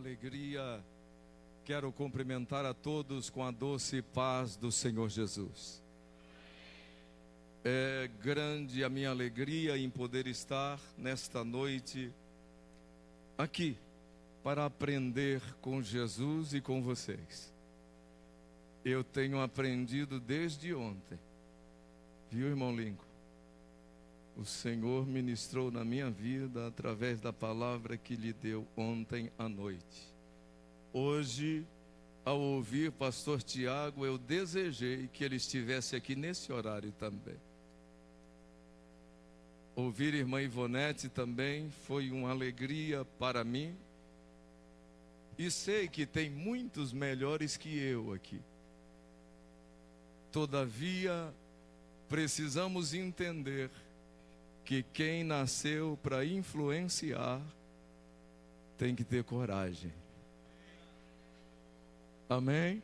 alegria, quero cumprimentar a todos com a doce paz do Senhor Jesus. É grande a minha alegria em poder estar nesta noite aqui para aprender com Jesus e com vocês. Eu tenho aprendido desde ontem, viu, irmão Lincoln? O Senhor ministrou na minha vida através da palavra que lhe deu ontem à noite. Hoje, ao ouvir pastor Tiago, eu desejei que ele estivesse aqui nesse horário também. Ouvir irmã Ivonete também foi uma alegria para mim. E sei que tem muitos melhores que eu aqui. Todavia, precisamos entender que quem nasceu para influenciar tem que ter coragem. Amém?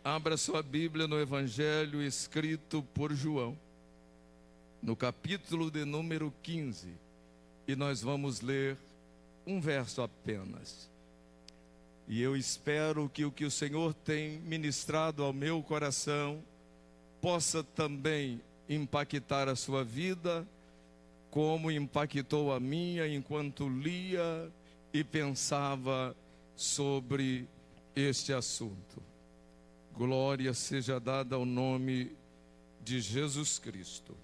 Abra sua Bíblia no Evangelho escrito por João, no capítulo de número 15, e nós vamos ler um verso apenas. E eu espero que o que o Senhor tem ministrado ao meu coração possa também impactar a sua vida, como impactou a minha enquanto lia e pensava sobre este assunto. Glória seja dada ao nome de Jesus Cristo.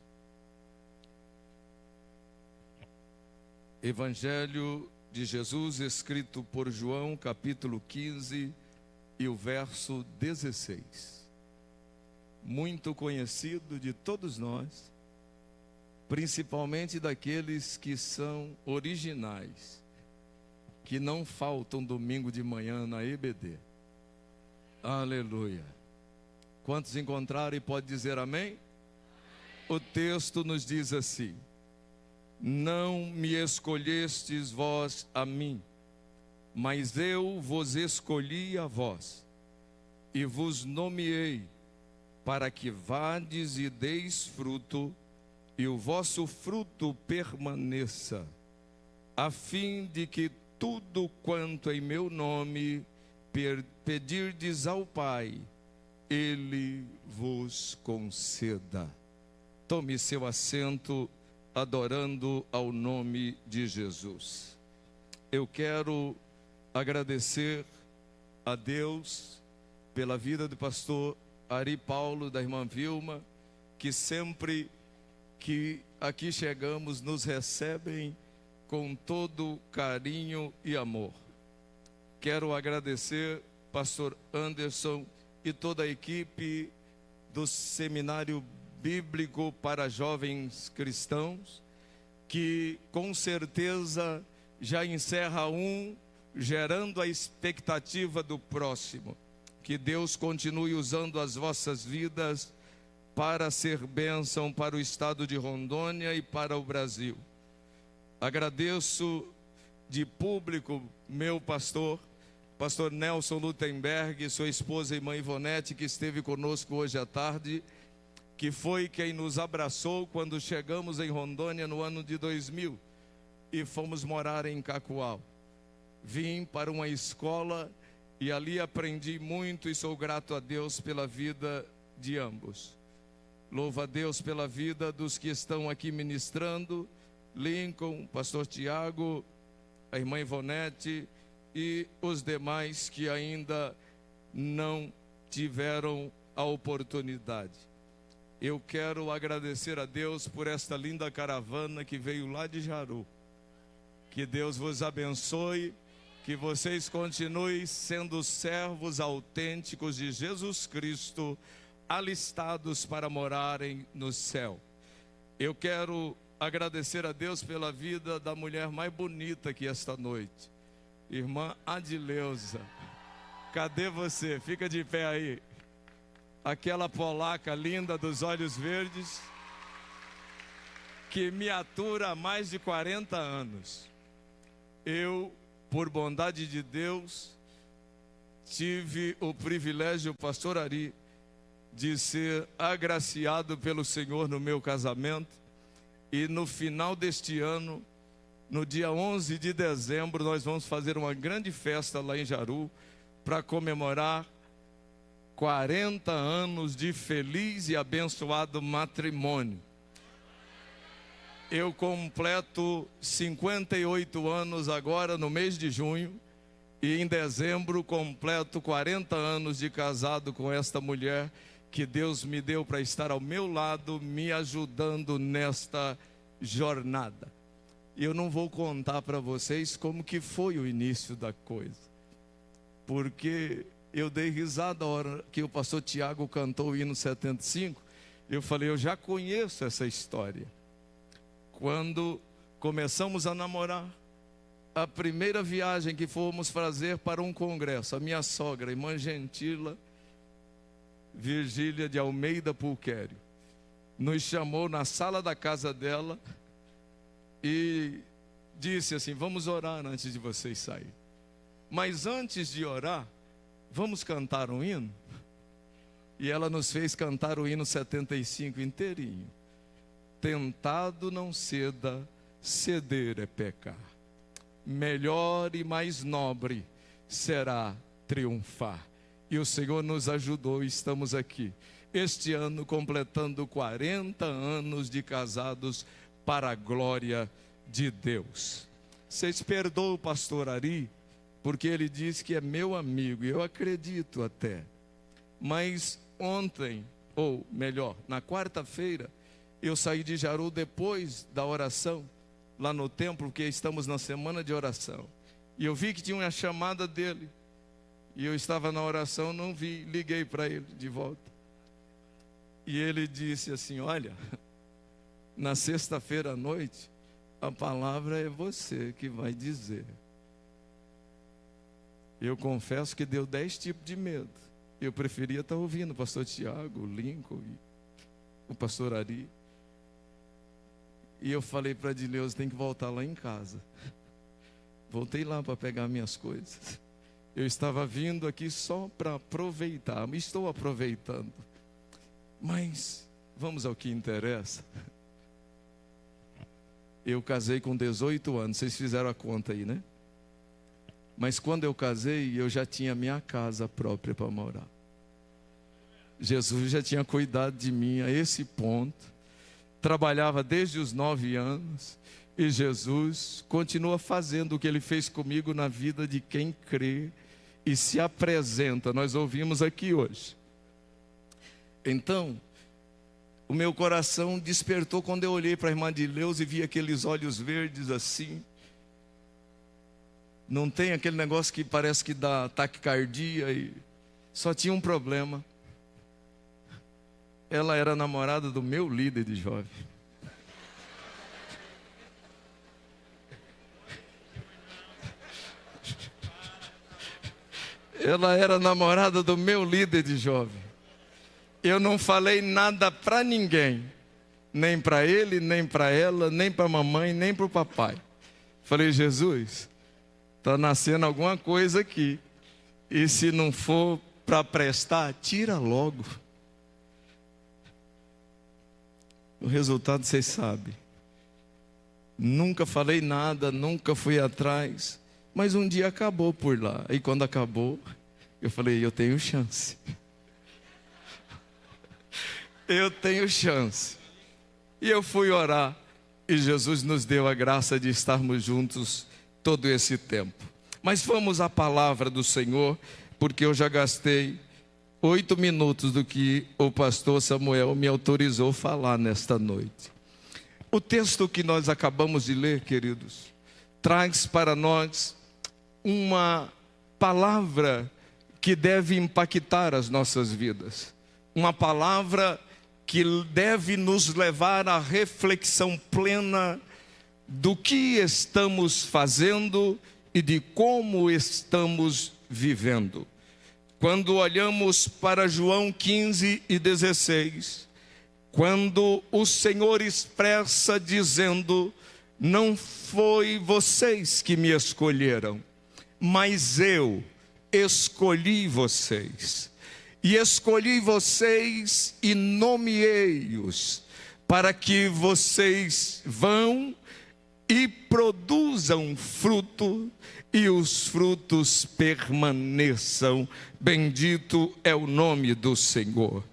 Evangelho de Jesus escrito por João, capítulo 15 e o verso 16. Muito conhecido de todos nós, principalmente daqueles que são originais, que não faltam domingo de manhã na EBD. Aleluia. Quantos encontraram e pode dizer amém? O texto nos diz assim: não me escolhestes vós a mim, mas eu vos escolhi a vós, e vos nomeei, para que vades e deis fruto, e o vosso fruto permaneça, a fim de que tudo quanto em meu nome pedirdes ao Pai, Ele vos conceda. Tome seu assento, adorando ao nome de Jesus. Eu quero agradecer a Deus pela vida do pastor Ari Paulo, da irmã Vilma, que sempre que aqui chegamos nos recebem com todo carinho e amor. Quero agradecer pastor Anderson e toda a equipe do Seminário Bíblico para Jovens Cristãos, que com certeza já encerra um, gerando a expectativa do próximo. Que Deus continue usando as vossas vidas para ser bênção para o estado de Rondônia e para o Brasil. Agradeço de público meu pastor Nelson Lutemberg, sua esposa irmã Ivonete, que esteve conosco hoje à tarde, que foi quem nos abraçou quando chegamos em Rondônia no ano de 2000 e fomos morar em Cacoal. Vim para uma escola e ali aprendi muito e sou grato a Deus pela vida de ambos. Louvo a Deus pela vida dos que estão aqui ministrando, Lincoln, pastor Tiago, a irmã Ivonete e os demais que ainda não tiveram a oportunidade. Eu quero agradecer a Deus por esta linda caravana que veio lá de Jaru. Que Deus vos abençoe, que vocês continuem sendo servos autênticos de Jesus Cristo, alistados para morarem no céu. Eu quero agradecer a Deus pela vida da mulher mais bonita aqui esta noite, irmã Adileuza. Cadê você? Fica de pé aí. Aquela polaca linda dos olhos verdes, que me atura há mais de 40 anos. Eu, por bondade de Deus, tive o privilégio, pastor Ari, de ser agraciado pelo Senhor no meu casamento. E no final deste ano, No dia 11 de dezembro, nós vamos fazer uma grande festa lá em Jaru para comemorar 40 anos de feliz e abençoado matrimônio. Eu completo 58 anos agora no mês de junho e em dezembro completo 40 anos de casado com esta mulher que Deus me deu para estar ao meu lado, me ajudando nesta jornada. Eu não vou contar para vocês como que foi o início da coisa, porque eu dei risada a hora que o pastor Tiago cantou o hino 75, eu falei, eu já conheço essa história. Quando começamos a namorar, a primeira viagem que fomos fazer para um congresso, a minha sogra, irmã Gentila Virgília de Almeida Pulquério, nos chamou na sala da casa dela e disse assim, vamos orar antes de vocês saírem. Mas antes de orar, vamos cantar um hino? E ela nos fez cantar o hino 75 inteirinho. Tentado não ceda, ceder é pecar. Melhor e mais nobre será triunfar. E o Senhor nos ajudou e estamos aqui. Este ano completando 40 anos de casados para a glória de Deus. Vocês perdoam o pastor Ari, porque ele disse que é meu amigo, e eu acredito até. Mas ontem, ou melhor, na quarta-feira, eu saí de Jaru depois da oração, lá no templo, porque estamos na semana de oração. E eu vi que tinha uma chamada dele. E eu estava na oração, não vi, liguei para ele de volta. E ele disse assim, olha, na sexta-feira à noite, a palavra é você que vai dizer. Eu confesso que deu 10 tipos de medo. Eu preferia estar ouvindo o pastor Tiago, o Lincoln, o pastor Ari. E eu falei para Dileus, tem que voltar lá em casa. Voltei lá para pegar minhas coisas. Eu estava vindo aqui só para aproveitar, estou aproveitando. Mas vamos ao que interessa. Eu casei com 18 anos, vocês fizeram a conta aí, né? Mas quando eu casei, eu já tinha minha casa própria para morar. Jesus já tinha cuidado de mim a esse ponto. Trabalhava desde os 9 anos. E Jesus continua fazendo o que Ele fez comigo na vida de quem crê e se apresenta. Nós ouvimos aqui hoje. Então, o meu coração despertou quando eu olhei para a irmã de Leus e vi aqueles olhos verdes assim. Não tem aquele negócio que parece que dá taquicardia. E só tinha um problema. Ela era namorada do meu líder de jovem. Ela era namorada do meu líder de jovem. Eu não falei nada para ninguém. Nem para ele, nem para ela, nem para a mamãe, nem para o papai. Falei, Jesus, está nascendo alguma coisa aqui. E se não for para prestar, tira logo. O resultado vocês sabem. Nunca falei nada, nunca fui atrás. Mas um dia acabou por lá. E quando acabou, eu falei, eu tenho chance. Eu tenho chance. E eu fui orar. E Jesus nos deu a graça de estarmos juntos todo esse tempo. Mas vamos à palavra do Senhor, porque eu já gastei 8 minutos do que o pastor Samuel me autorizou falar nesta noite. O texto que nós acabamos de ler, queridos, traz para nós uma palavra que deve impactar as nossas vidas. Uma palavra que deve nos levar à reflexão plena do que estamos fazendo e de como estamos vivendo. Quando olhamos para João 15 e 16, quando o Senhor expressa dizendo, não foi vocês que me escolheram, mas eu escolhi vocês. E escolhi vocês e nomeei-os, para que vocês vão e produzam fruto, e os frutos permaneçam. Bendito é o nome do Senhor.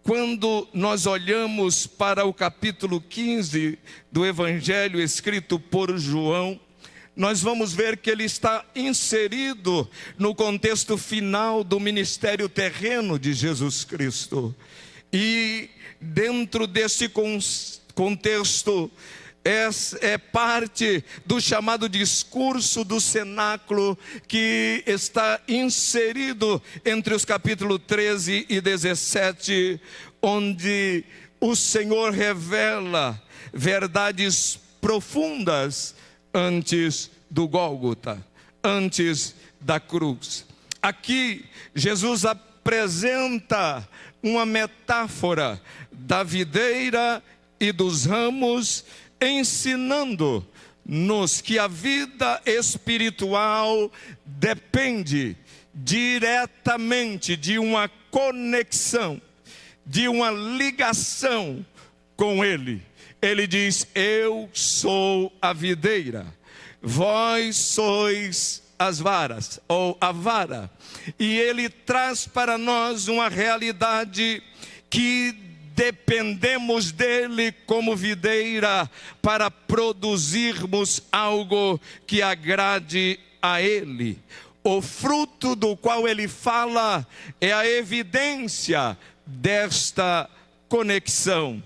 Quando nós olhamos para o capítulo 15 do Evangelho escrito por João, nós vamos ver que ele está inserido no contexto final do ministério terreno de Jesus Cristo. E dentro desse contexto, é parte do chamado discurso do cenáculo, que está inserido entre os capítulos 13 e 17, onde o Senhor revela verdades profundas antes do Gólgota, antes da cruz. Aqui Jesus apresenta uma metáfora da videira e dos ramos, ensinando-nos que a vida espiritual depende diretamente de uma conexão, de uma ligação com Ele. Ele diz: eu sou a videira, vós sois as varas, ou a vara. E Ele traz para nós uma realidade que dependemos dele como videira para produzirmos algo que agrade a ele. O fruto do qual ele fala é a evidência desta conexão.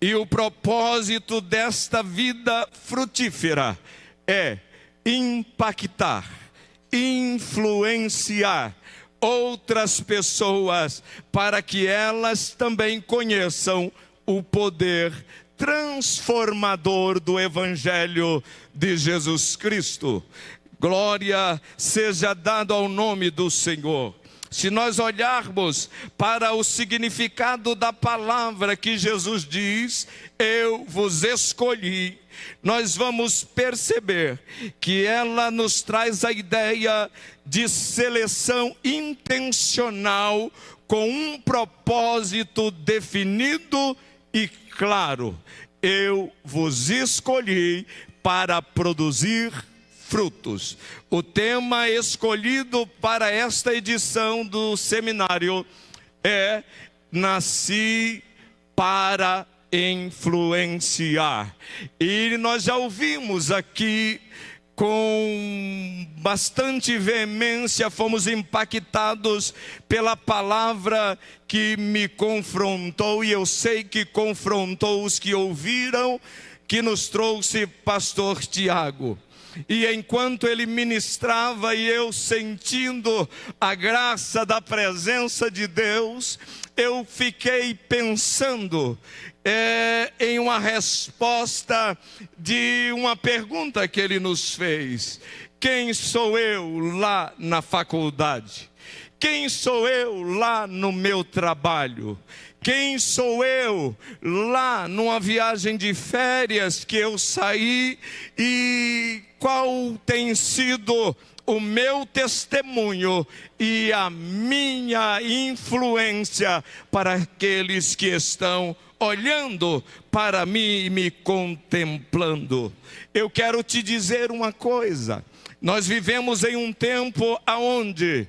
E o propósito desta vida frutífera é impactar, influenciar outras pessoas, para que elas também conheçam o poder transformador do Evangelho de Jesus Cristo. Glória seja dada ao nome do Senhor. Se nós olharmos para o significado da palavra que Jesus diz, eu vos escolhi, nós vamos perceber que ela nos traz a ideia de seleção intencional, com um propósito definido e claro. Eu vos escolhi para produzir frutos. O tema escolhido para esta edição do seminário é: nasci para influenciar. E nós já ouvimos aqui com bastante veemência, fomos impactados pela palavra que me confrontou, e eu sei que confrontou os que ouviram, que nos trouxe pastor Tiago. E enquanto ele ministrava e eu sentindo a graça da presença de Deus, eu fiquei pensando em uma resposta de uma pergunta que ele nos fez: quem sou eu lá na faculdade? Quem sou eu lá no meu trabalho? Quem sou eu lá numa viagem de férias que eu saí? E qual tem sido o meu testemunho e a minha influência para aqueles que estão olhando para mim e me contemplando? Eu quero te dizer uma coisa: nós vivemos em um tempo onde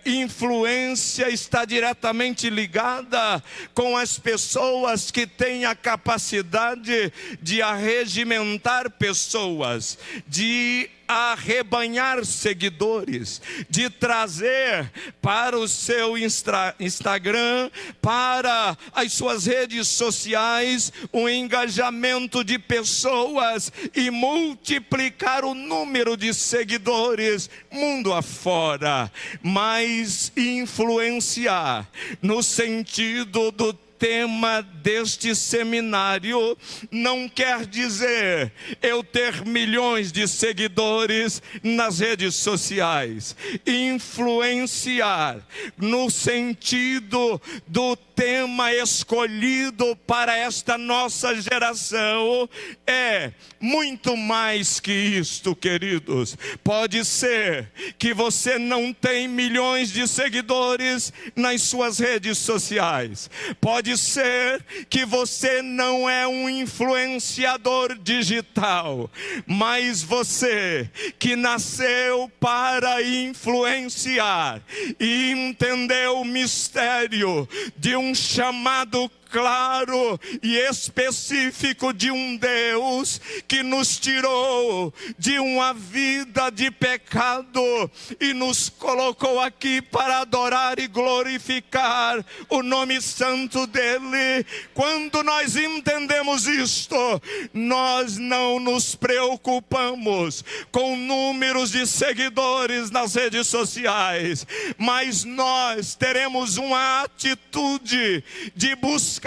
influência está diretamente ligada com as pessoas que têm a capacidade de arregimentar pessoas, de arrebanhar seguidores, de trazer para o seu Instagram, para as suas redes sociais, um engajamento de pessoas e multiplicar o número de seguidores mundo afora. Mas influenciar no sentido do tema deste seminário não quer dizer eu ter milhões de seguidores nas redes sociais. Influenciar no sentido do tema escolhido para esta nossa geração é muito mais que isto, queridos. Pode ser que você não tem milhões de seguidores nas suas redes sociais. Pode ser que você não é um influenciador digital. Mas você que nasceu para influenciar e entendeu o mistério de um chamado claro e específico de um Deus que nos tirou de uma vida de pecado e nos colocou aqui para adorar e glorificar o nome santo dele. Quando nós entendemos isto, nós não nos preocupamos com números de seguidores nas redes sociais, mas nós teremos uma atitude de buscar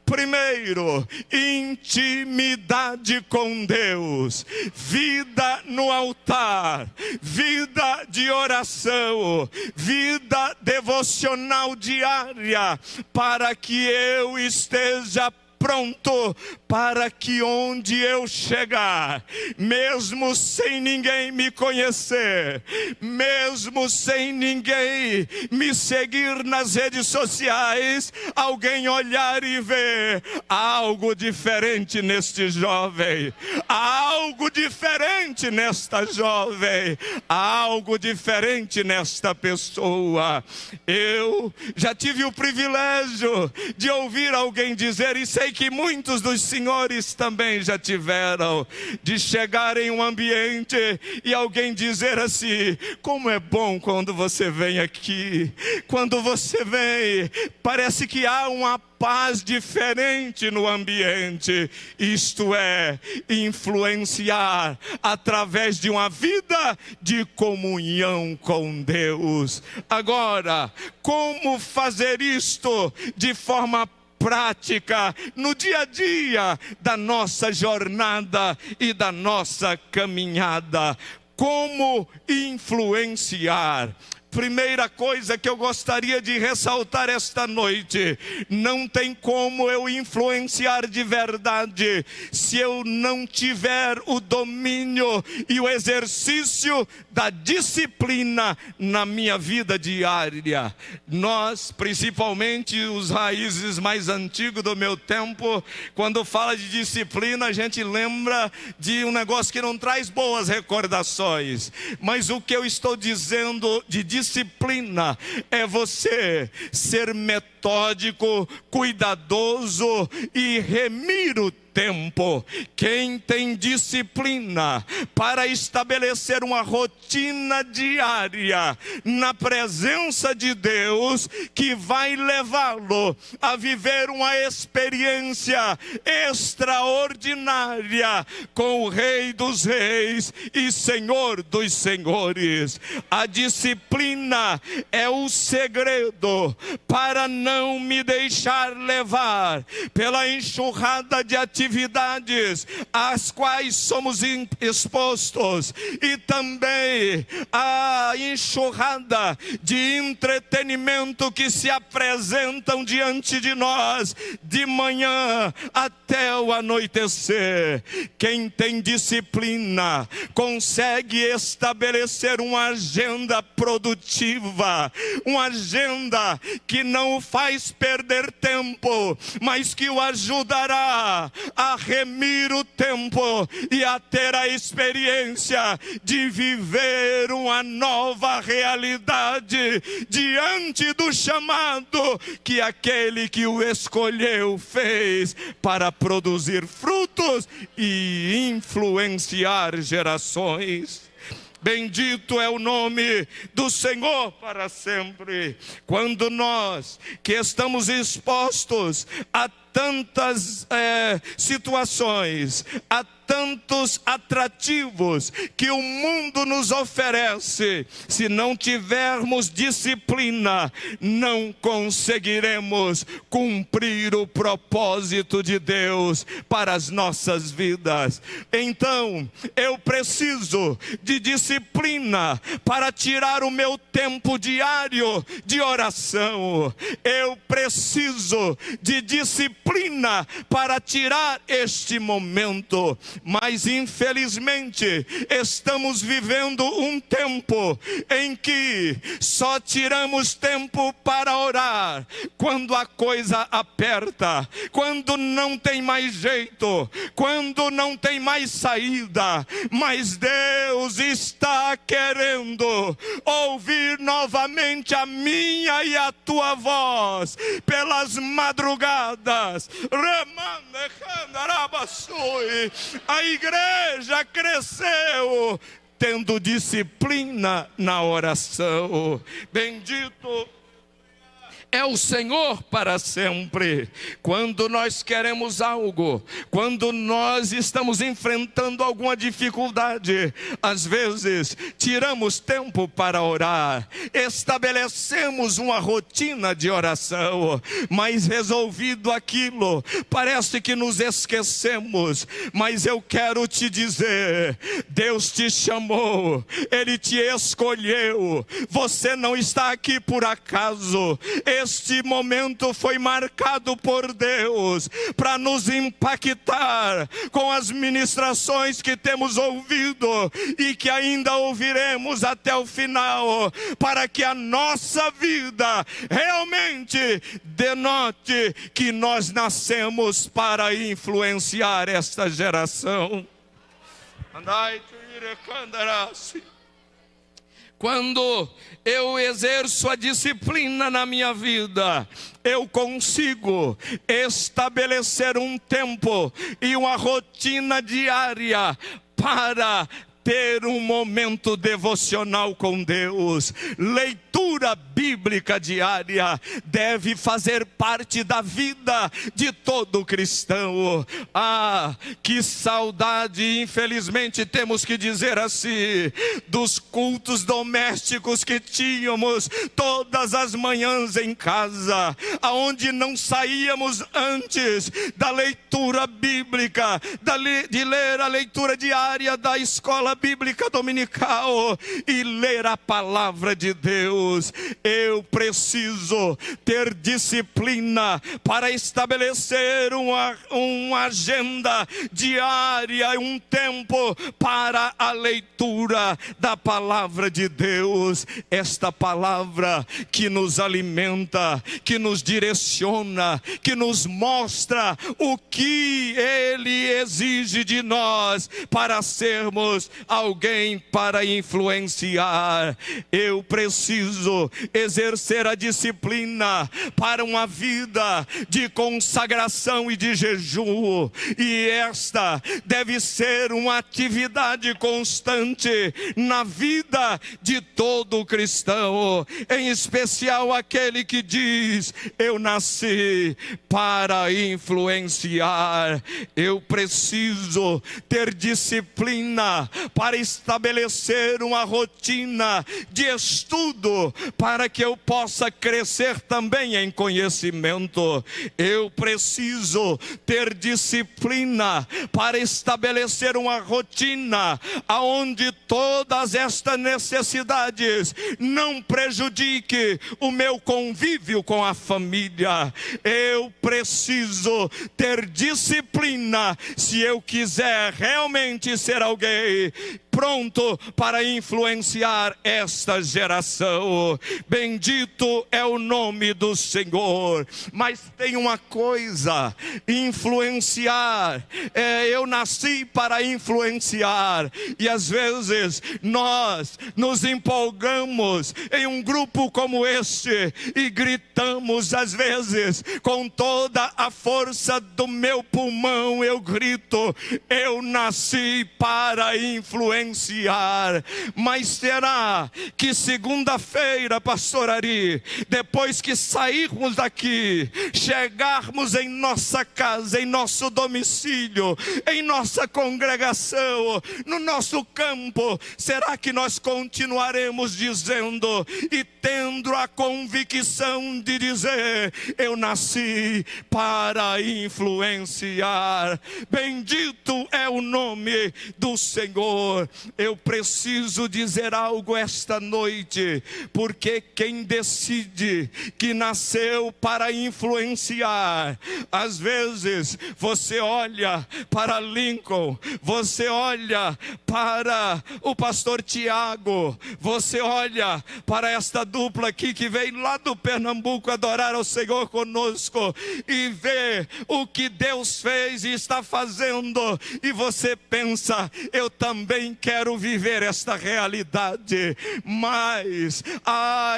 primeiro intimidade com Deus, vida no altar, vida de oração, vida devocional diária, para que eu esteja pronto para que onde eu chegar, mesmo sem ninguém me conhecer, mesmo sem ninguém me seguir nas redes sociais, alguém olhar e ver algo diferente neste jovem, algo diferente nesta jovem, algo diferente nesta pessoa. Eu já tive o privilégio de ouvir alguém dizer, e sei que muitos dos senhores também já tiveram, de chegar em um ambiente e alguém dizer assim: como é bom quando você vem aqui, quando você vem, parece que há uma paz diferente no ambiente. Isto é influenciar através de uma vida de comunhão com Deus. Agora, como fazer isto de forma prática no dia a dia da nossa jornada e da nossa caminhada? Como influenciar? Primeira coisa que eu gostaria de ressaltar esta noite: não tem como eu influenciar de verdade se eu não tiver o domínio e o exercício da disciplina na minha vida diária. Nós, principalmente os raízes mais antigos do meu tempo, quando fala de disciplina, a gente lembra de um negócio que não traz boas recordações. Mas o que eu estou dizendo de disciplina é você ser metódico, cuidadoso e remir o tempo. Quem tem disciplina para estabelecer uma rotina diária na presença de Deus, que vai levá-lo a viver uma experiência extraordinária com o Rei dos Reis e Senhor dos Senhores. A disciplina é o segredo para não me deixar levar pela enxurrada de atividades às quais somos expostos, e também a enxurrada de entretenimento que se apresentam diante de nós de manhã até o anoitecer. Quem tem disciplina consegue estabelecer uma agenda produtiva, uma agenda que não o faz perder tempo, mas que o ajudará a remir o tempo e a ter a experiência de viver uma nova realidade diante do chamado que aquele que o escolheu fez para produzir frutos e influenciar gerações. Bendito é o nome do Senhor para sempre. Quando nós que estamos expostos a tantas situações, a tantos atrativos que o mundo nos oferece. Se não tivermos disciplina, não conseguiremos cumprir o propósito de Deus para as nossas vidas. Então, eu preciso de disciplina para tirar o meu tempo diário de oração. Eu preciso de disciplina para tirar este momento. Mas infelizmente estamos vivendo um tempo em que só tiramos tempo para orar quando a coisa aperta, quando não tem mais jeito, quando não tem mais saída. Mas Deus está querendo ouvir novamente a minha e a tua voz pelas madrugadas. A igreja cresceu tendo disciplina na oração. Bendito é o Senhor para sempre. Quando nós queremos algo, quando nós estamos enfrentando alguma dificuldade, às vezes tiramos tempo para orar, estabelecemos uma rotina de oração, mas resolvido aquilo, parece que nos esquecemos. Mas eu quero te dizer, Deus te chamou, Ele te escolheu, você não está aqui por acaso. Este momento foi marcado por Deus para nos impactar com as ministrações que temos ouvido e que ainda ouviremos até o final, para que a nossa vida realmente denote que nós nascemos para influenciar esta geração. Quando eu exerço a disciplina na minha vida, eu consigo estabelecer um tempo e uma rotina diária para ter um momento devocional com Deus. Leitura bíblica diária deve fazer parte da vida de todo cristão. Ah, que saudade, infelizmente temos que dizer assim, dos cultos domésticos que tínhamos todas as manhãs em casa, aonde não saíamos antes da leitura bíblica, de ler a leitura diária da escola bíblica dominical e ler a palavra de Deus. Eu preciso ter disciplina para estabelecer uma agenda diária, um tempo para a leitura da palavra de Deus. Esta palavra que nos alimenta, que nos direciona, que nos mostra o que Ele exige de nós para sermos alguém para influenciar. Eu preciso exercer a disciplina para uma vida de consagração e de jejum, e esta deve ser uma atividade constante na vida de todo cristão, em especial aquele que diz: eu nasci para influenciar. Eu preciso ter disciplina para estabelecer uma rotina de estudo, para que eu possa crescer também em conhecimento. Eu preciso ter disciplina para estabelecer uma rotina aonde todas estas necessidades não prejudiquem o meu convívio com a família. Eu preciso ter disciplina se eu quiser realmente ser alguém pronto para influenciar esta geração. Bendito é o nome do Senhor. Mas tem uma coisa: influenciar. Eu nasci para influenciar, e às vezes nós nos empolgamos em um grupo como este e gritamos, às vezes com toda a força do meu pulmão, eu grito: eu nasci para influenciar. influenciar. Mas será que segunda-feira, pastor Ari, depois que sairmos daqui, chegarmos em nossa casa, em nosso domicílio, em nossa congregação, no nosso campo, será que nós continuaremos dizendo e tendo a convicção de dizer: eu nasci para influenciar? Bendito é o nome do Senhor. Eu preciso dizer algo esta noite, porque quem decide que nasceu para influenciar, às vezes você olha para Lincoln, você olha para o pastor Tiago, você olha para esta dupla aqui que veio lá do Pernambuco adorar ao Senhor conosco, e vê o que Deus fez e está fazendo, e você pensa: eu também quero viver esta realidade. Mas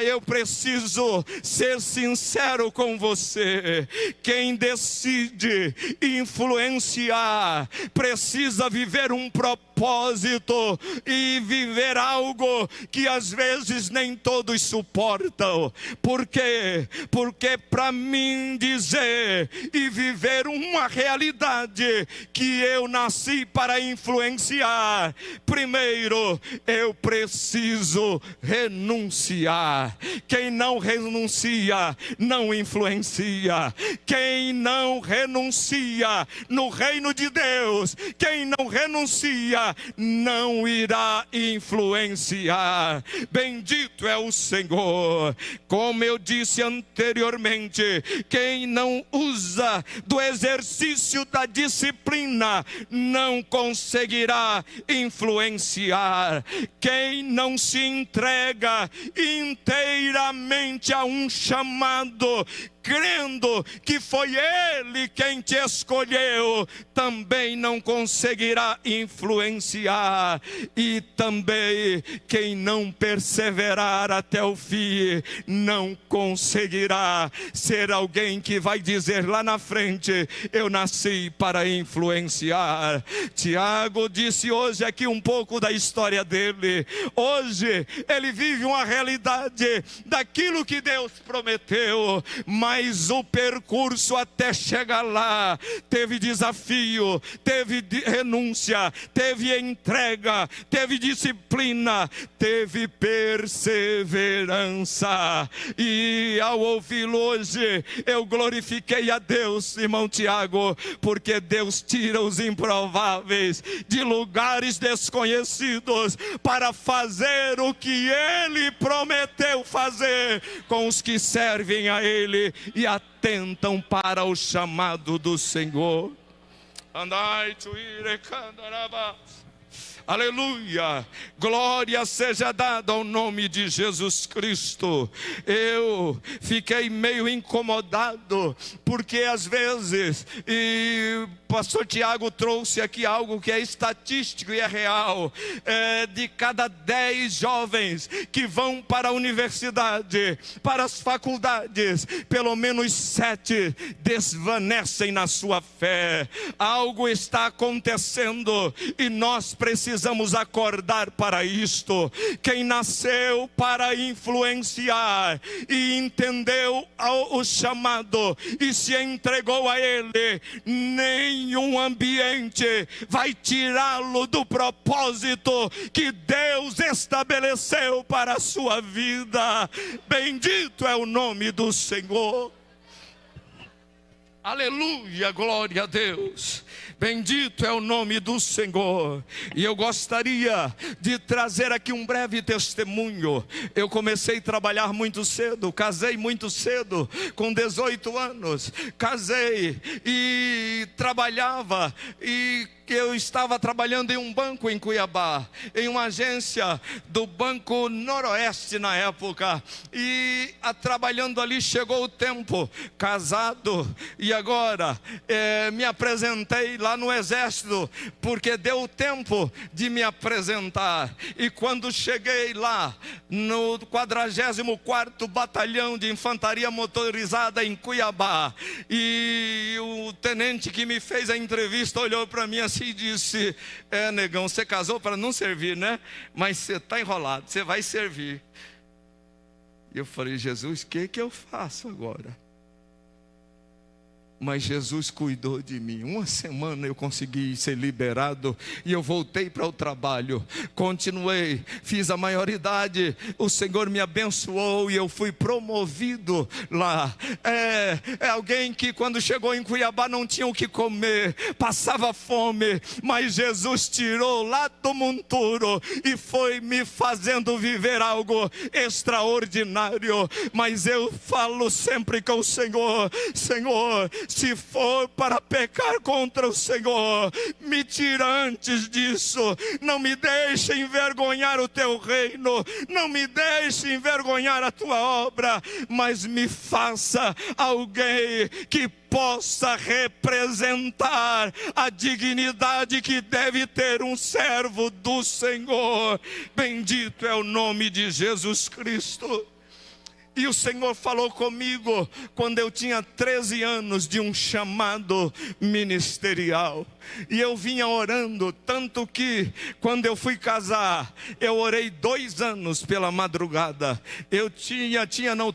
eu preciso ser sincero com você: quem decide influenciar precisa viver um propósito e viver algo que às vezes nem todos suportam. Por quê? Porque para mim dizer e viver uma realidade que eu nasci para influenciar, primeiro eu preciso renunciar. Quem não renuncia não influencia. Quem não renuncia no reino de Deus, quem não renuncia não irá influenciar. Bendito é o Senhor. Como eu disse anteriormente, quem não usa do exercício da disciplina não conseguirá influenciar. Quem não se entrega inteiramente a um chamado, crendo que foi Ele quem te escolheu, também não conseguirá influenciar. E também quem não perseverar até o fim não conseguirá ser alguém que vai dizer lá na frente: eu nasci para influenciar. Tiago disse hoje aqui um pouco da história dele. Hoje ele vive uma realidade daquilo que Deus prometeu, mas o percurso até chegar lá teve desafio, teve renúncia, teve entrega, teve disciplina, teve perseverança. E ao ouvi-lo hoje, eu glorifiquei a Deus, irmão Tiago, porque Deus tira os improváveis de lugares desconhecidos para fazer o que Ele prometeu fazer com os que servem a Ele e atentam para o chamado do Senhor. Andai tu ire candarabas. Aleluia, glória seja dada ao nome de Jesus Cristo. Eu fiquei meio incomodado, porque às vezes, e o pastor Tiago trouxe aqui algo que é estatístico e é real, de cada 10 jovens que vão para a universidade, para as faculdades, pelo menos 7 desvanecem na sua fé. Algo está acontecendo e nós precisamos acordar para isto. Quem nasceu para influenciar e entendeu o chamado e se entregou a Ele, nenhum ambiente vai tirá-lo do propósito que Deus estabeleceu para a sua vida. Bendito é o nome do Senhor. Aleluia, glória a Deus. Bendito é o nome do Senhor. E eu gostaria de trazer aqui um breve testemunho. Eu comecei a trabalhar muito cedo, casei muito cedo, com 18 anos. Casei e trabalhava, e eu estava trabalhando em um banco em Cuiabá, em uma agência do Banco Noroeste na época, e trabalhando ali chegou o tempo, casado, e agora me apresentei lá no exército, porque deu o tempo de me apresentar. E quando cheguei lá no 44º Batalhão de Infantaria Motorizada em Cuiabá, e o tenente que me fez a entrevista olhou para mim assim: assim e disse: negão, você casou para não servir, né? Mas você está enrolado, você vai servir. E eu falei: Jesus, o que eu faço agora? Mas Jesus cuidou de mim. Uma semana eu consegui ser liberado e eu voltei para o trabalho. Continuei, fiz a maioridade. O Senhor me abençoou e eu fui promovido lá. É alguém que quando chegou em Cuiabá não tinha o que comer, passava fome, mas Jesus tirou lá do monturo e foi me fazendo viver algo extraordinário. Mas eu falo sempre com o Senhor: Senhor, se for para pecar contra o Senhor, me tira antes disso. Não me deixe envergonhar o teu reino, não me deixe envergonhar a tua obra, mas me faça alguém que possa representar a dignidade que deve ter um servo do Senhor. Bendito é o nome de Jesus Cristo. E o Senhor falou comigo quando eu tinha 13 anos de um chamado ministerial. E eu vinha orando, tanto que quando eu fui casar, eu orei 2 anos pela madrugada.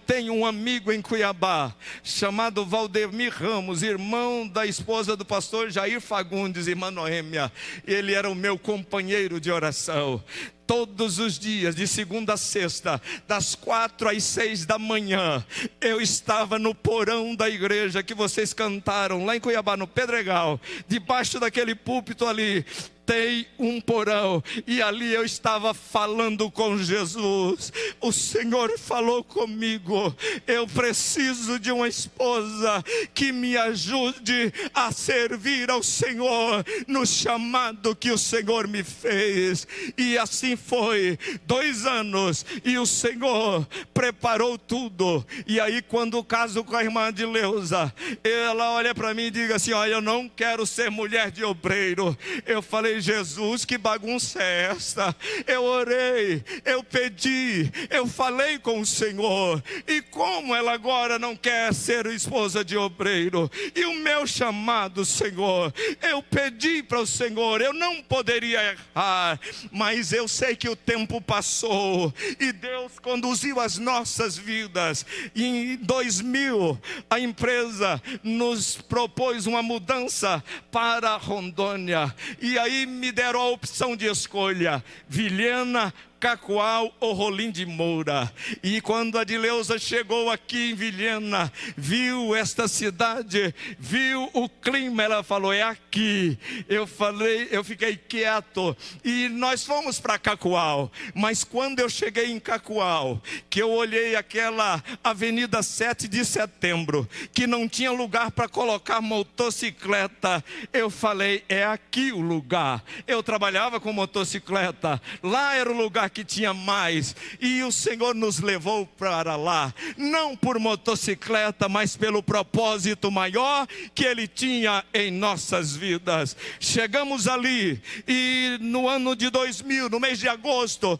Tenho um amigo em Cuiabá, chamado Valdemir Ramos, irmão da esposa do pastor Jair Fagundes, irmã Noêmia. Ele era o meu companheiro de oração. Todos os dias, de segunda a sexta, das 4 às 6 da manhã, eu estava no porão da igreja que vocês cantaram, lá em Cuiabá, no Pedregal, debaixo daquele púlpito ali. Tem um porão, e ali eu estava falando com Jesus. O Senhor falou comigo: eu preciso de uma esposa que me ajude a servir ao Senhor no chamado que o Senhor me fez. E assim foi, 2 anos, e o Senhor preparou tudo. E aí, quando caso com a irmã Adileuza, ela olha para mim e diz assim: olha, eu não quero ser mulher de obreiro. Eu falei: Jesus, que bagunça é esta? Eu orei, eu pedi, eu falei com o Senhor, e como ela agora não quer ser esposa de obreiro? E o meu chamado, Senhor, eu pedi para o Senhor, eu não poderia errar, mas eu sei que o tempo passou, e Deus conduziu as nossas vidas. Em 2000, a empresa nos propôs uma mudança para Rondônia, e aí me deram a opção de escolha: Vilhena, Cacoal ou Rolim de Moura. E quando a Adileuza chegou aqui em Vilhena, viu esta cidade, viu o clima, ela falou: é aqui. Eu fiquei quieto, e nós fomos para Cacoal. Mas quando eu cheguei em Cacoal, que eu olhei aquela avenida 7 de setembro, que não tinha lugar para colocar motocicleta, eu falei: é aqui o lugar. Eu trabalhava com motocicleta, lá era o lugar que tinha mais, e o Senhor nos levou para lá, não por motocicleta, mas pelo propósito maior que Ele tinha em nossas vidas. Chegamos ali, e no ano de 2000, no mês de agosto,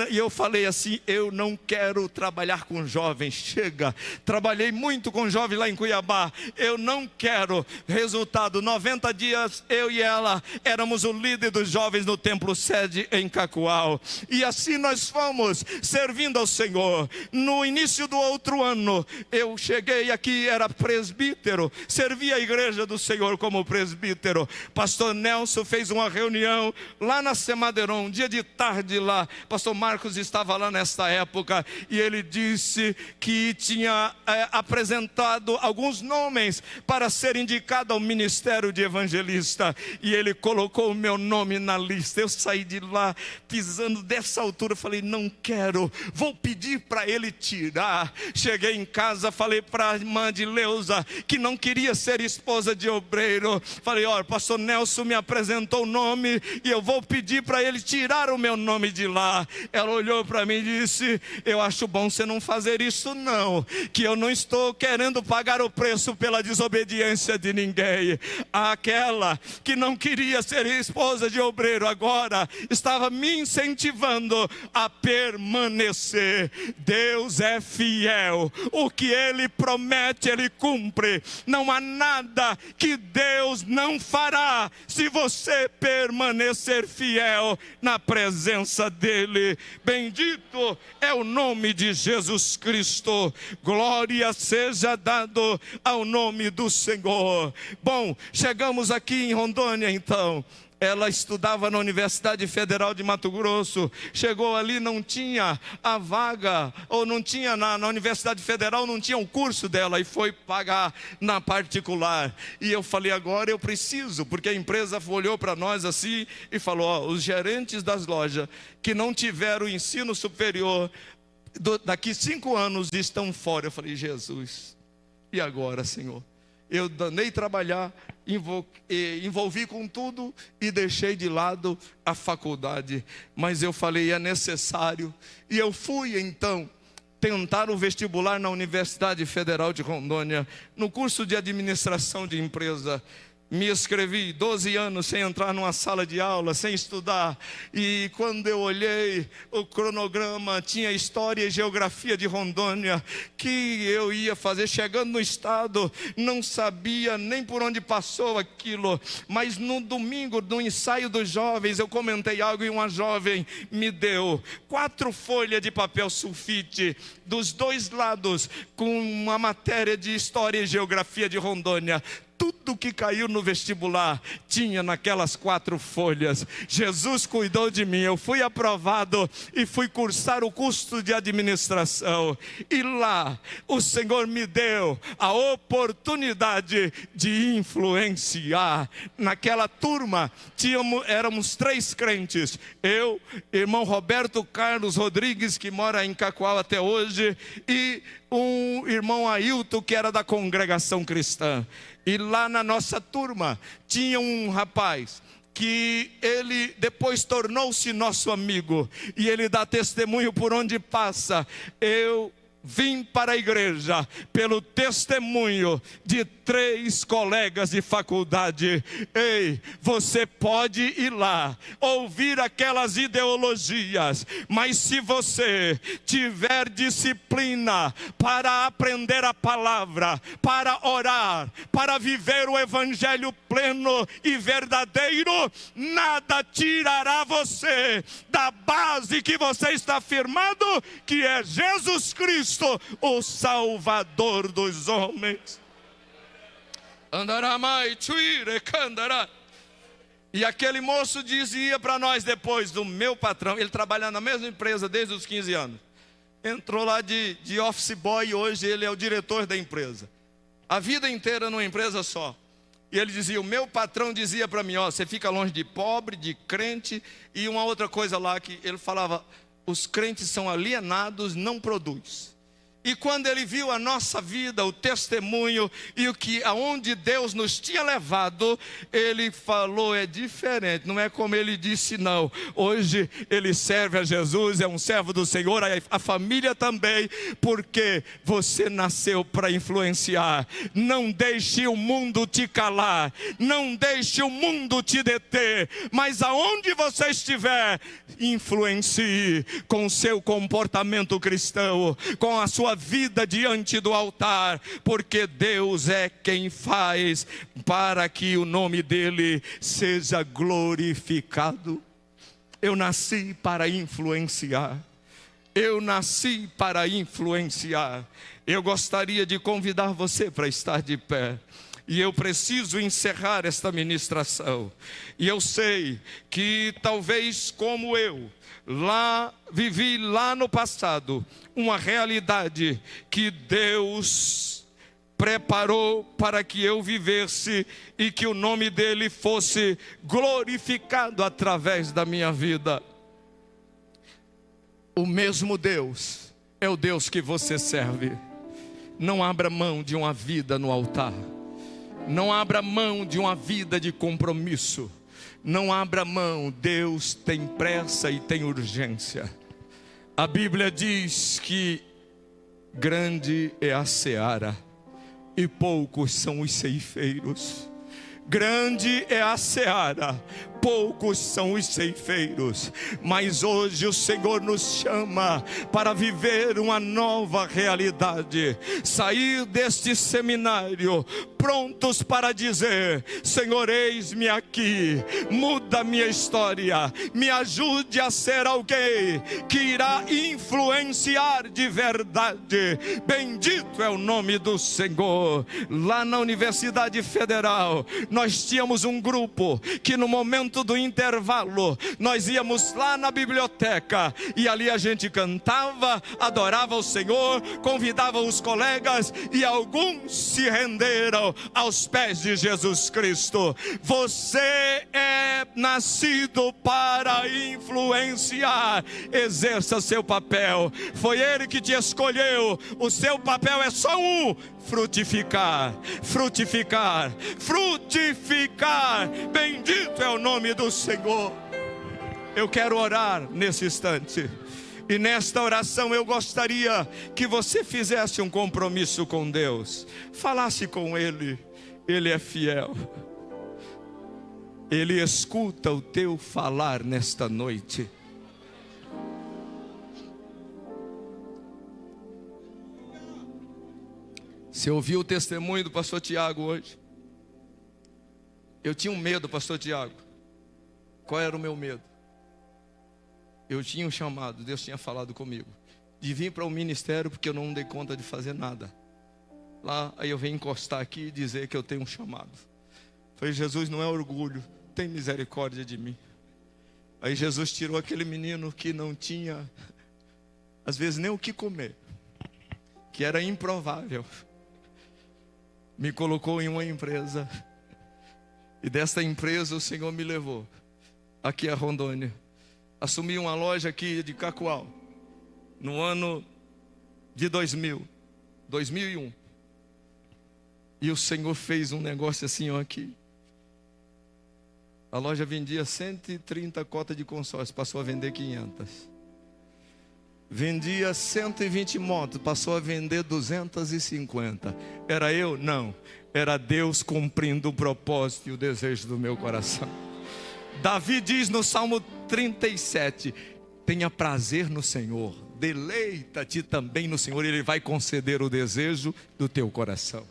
e eu falei assim: eu não quero trabalhar com jovens, chega. Trabalhei muito com jovens lá em Cuiabá, eu não quero. Resultado, 90 dias, eu e ela éramos o líder dos jovens no templo sede em Cacoal. E assim nós fomos servindo ao Senhor. No início do outro ano, eu cheguei aqui, era presbítero, servi a igreja do Senhor como presbítero. Pastor Nelson fez uma reunião lá na Semaderon, um dia de tarde lá. Pastor Marcos estava lá nesta época, e ele disse que tinha apresentado alguns nomes para ser indicado ao ministério de evangelista, e ele colocou o meu nome na lista. Eu saí de lá pisando dessa altura, falei: não quero, vou pedir para ele tirar. Cheguei em casa, falei para a irmã Adileuza, que não queria ser esposa de obreiro, falei: olha, pastor Nelson me apresentou o nome, e eu vou pedir para ele tirar o meu nome de lá. Ela olhou para mim e disse: eu acho bom você não fazer isso não, que eu não estou querendo pagar o preço pela desobediência de ninguém. Aquela que não queria ser esposa de obreiro agora estava me incentivando ensinando a permanecer. Deus é fiel. O que Ele promete, Ele cumpre. Não há nada que Deus não fará se você permanecer fiel na presença dEle. Bendito é o nome de Jesus Cristo. Glória seja dado ao nome do Senhor. Bom, chegamos aqui em Rondônia então. Ela estudava na Universidade Federal de Mato Grosso. Chegou ali, não tinha a vaga, ou não tinha na Universidade Federal, não tinha o curso dela, e foi pagar na particular. E eu falei, agora eu preciso, porque a empresa olhou para nós assim e falou, ó, os gerentes das lojas que não tiveram o ensino superior, daqui 5 anos estão fora. Eu falei, Jesus, e agora, Senhor? Eu danei trabalhar, envolvi com tudo e deixei de lado a faculdade. Mas eu falei, é necessário. E eu fui então tentar o vestibular na Universidade Federal de Rondônia, no curso de administração de empresa. Me inscrevi 12 anos sem entrar numa sala de aula, sem estudar. E quando eu olhei o cronograma, tinha história e geografia de Rondônia, que eu ia fazer. Chegando no estado, não sabia nem por onde passou aquilo. Mas no domingo, no ensaio dos jovens, eu comentei algo e uma jovem me deu 4 folhas de papel sulfite, dos 2 lados, com uma matéria de história e geografia de Rondônia. Tudo que caiu no vestibular tinha naquelas 4 folhas. Jesus cuidou de mim. Eu fui aprovado e fui cursar o curso de administração. E lá o Senhor me deu a oportunidade de influenciar. Naquela turma éramos 3 crentes. Eu, irmão Roberto Carlos Rodrigues, que mora em Cacoal até hoje, e um irmão Ailton, que era da congregação cristã. E lá na nossa turma tinha um rapaz que ele depois tornou-se nosso amigo. E ele dá testemunho por onde passa. Eu vim para a igreja pelo testemunho de 3 colegas de faculdade. Ei, você pode ir lá, ouvir aquelas ideologias, mas se você tiver disciplina para aprender a palavra, para orar, para viver o evangelho pleno e verdadeiro, nada tirará você da base que você está firmado, que é Jesus Cristo, o Salvador dos homens. E aquele moço dizia para nós depois, do meu patrão, ele trabalha na mesma empresa desde os 15 anos. Entrou lá de office boy e hoje ele é o diretor da empresa. A vida inteira numa empresa só. E ele dizia, o meu patrão dizia para mim, ó, você fica longe de pobre, de crente, e uma outra coisa lá que ele falava, os crentes são alienados, não produzem. E quando ele viu a nossa vida, o testemunho e aonde Deus nos tinha levado, ele falou, é diferente, não é como ele disse não. Hoje ele serve a Jesus, é um servo do Senhor, a família também, porque você nasceu para influenciar. Não deixe o mundo te calar, não deixe o mundo te deter, mas aonde você estiver, influencie com o seu comportamento cristão, com a sua vida diante do altar, porque Deus é quem faz para que o nome dele seja glorificado. Eu nasci para influenciar. Eu nasci para influenciar. Eu gostaria de convidar você para estar de pé. E eu preciso encerrar esta ministração. E eu sei que talvez como eu, vivi lá no passado, uma realidade que Deus preparou para que eu vivesse e que o nome dele fosse glorificado através da minha vida. O mesmo Deus é o Deus que você serve. Não abra mão de uma vida no altar. Não abra mão de uma vida de compromisso. Não abra mão, Deus tem pressa e tem urgência. A Bíblia diz que grande é a seara e poucos são os ceifeiros. Grande é a seara, poucos são os ceifeiros, mas hoje o Senhor nos chama para viver uma nova realidade, sair deste seminário prontos para dizer: Senhor, eis-me aqui, muda minha história, me ajude a ser alguém que irá influenciar de verdade. Bendito é o nome do Senhor. Lá na Universidade Federal, nós tínhamos um grupo que no momento do intervalo, nós íamos lá na biblioteca e ali a gente cantava, adorava o Senhor, convidava os colegas e alguns se renderam aos pés de Jesus Cristo. Você é nascido para influenciar. Exerça seu papel. Foi Ele que te escolheu. O seu papel é só um: frutificar, frutificar, frutificar. Bendito é o nome do Senhor. Eu quero orar nesse instante. E nesta oração eu gostaria que você fizesse um compromisso com Deus. Falasse com Ele. Ele é fiel. Ele escuta o teu falar nesta noite. Você ouviu o testemunho do pastor Tiago hoje? Eu tinha um medo, pastor Tiago. Qual era o meu medo? Eu tinha um chamado, Deus tinha falado comigo, de vir para o ministério porque eu não dei conta de fazer nada. Lá, aí eu venho encostar aqui e dizer que eu tenho um chamado. Falei: Jesus, não é orgulho, tem misericórdia de mim. Aí Jesus tirou aquele menino que não tinha, às vezes, nem o que comer, que era improvável. Me colocou em uma empresa. E desta empresa o Senhor me levou aqui a Rondônia. Assumi uma loja aqui de Cacoal no ano de 2001. E o Senhor fez um negócio assim, ó, aqui. A loja vendia 130 cotas de consórcio, passou a vender 500. Vendia 120 motos, passou a vender 250. Era eu? Não. Era Deus cumprindo o propósito e o desejo do meu coração. Davi diz no Salmo 37: tenha prazer no Senhor, deleita-te também no Senhor, Ele vai conceder o desejo do teu coração.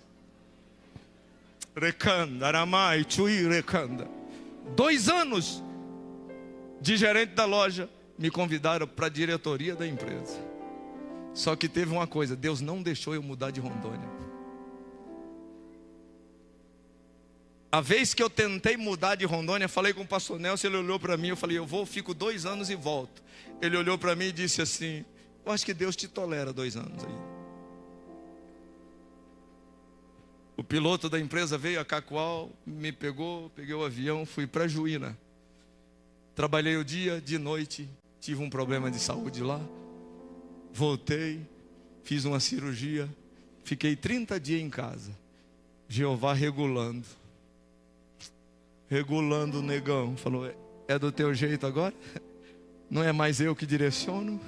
Recanda, aramai, chui, recanda. 2 anos de gerente da loja, me convidaram para a diretoria da empresa. Só que teve uma coisa: Deus não deixou eu mudar de Rondônia. A vez que eu tentei mudar de Rondônia, falei com o pastor Nelson, ele olhou para mim, eu falei: eu vou, fico 2 anos e volto. Ele olhou para mim e disse assim: eu acho que Deus te tolera 2 anos aí. O piloto da empresa veio a Cacoal, me pegou, peguei o avião, fui para Juína. Trabalhei o dia, de noite, tive um problema de saúde lá. Voltei, fiz uma cirurgia, fiquei 30 dias em casa. Jeová regulando o negão. Falou: é do teu jeito agora? Não é mais eu que direciono?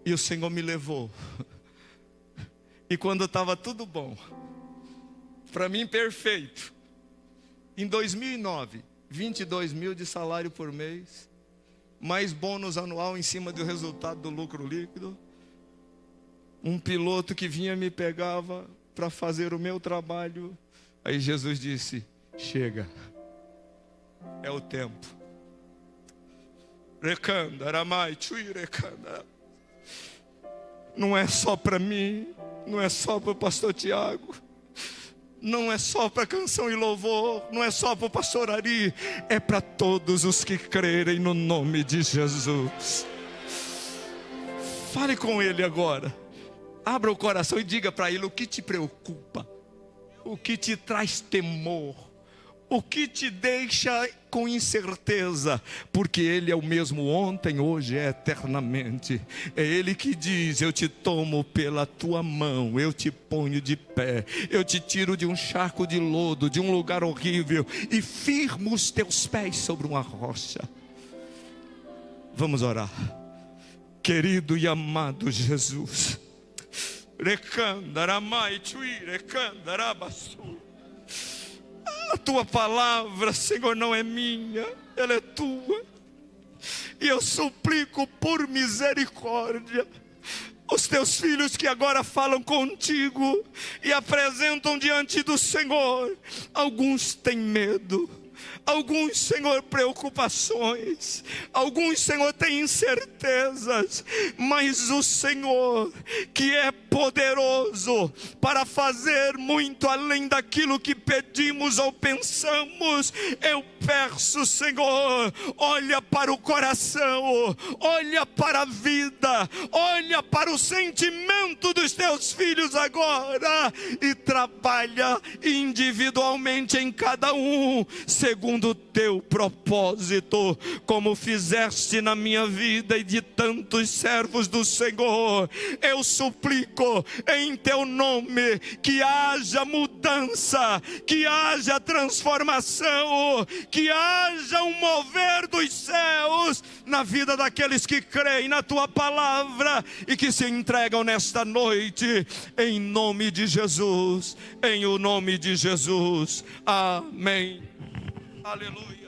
E o Senhor me levou. E quando estava tudo bom, para mim perfeito, em 2009, 22 mil de salário por mês, mais bônus anual em cima do resultado do lucro líquido. Um piloto que vinha me pegava para fazer o meu trabalho. Aí Jesus disse: chega, é o tempo. Recanda, aramai, chui, recanda. Não é só para mim, não é só para o pastor Tiago, não é só para canção e louvor, não é só para o pastor Ari, é para todos os que crerem no nome de Jesus. Fale com ele agora, abra o coração e diga para ele o que te preocupa, o que te traz temor, o que te deixa com incerteza, porque Ele é o mesmo ontem, hoje e eternamente. É Ele que diz: eu te tomo pela tua mão, eu te ponho de pé, eu te tiro de um charco de lodo, de um lugar horrível, e firmo os teus pés sobre uma rocha. Vamos orar. Querido e amado Jesus, A tua palavra, Senhor, não é minha, ela é tua. E eu suplico por misericórdia os teus filhos que agora falam contigo e apresentam diante do Senhor. Alguns têm medo, alguns, Senhor, preocupações, alguns, Senhor, têm incertezas, mas o Senhor, que é poderoso para fazer muito além daquilo que pedimos ou pensamos, eu peço, Senhor, olha para o coração, olha para a vida, olha para o sentimento dos teus filhos agora e trabalha individualmente em cada um, segundo o teu propósito, como fizeste na minha vida e de tantos servos do Senhor. Eu suplico em teu nome que haja mudança, que haja transformação, que haja um mover dos céus na vida daqueles que creem na tua palavra e que se entregam nesta noite, em nome de Jesus, em o nome de Jesus. Amém. Aleluia.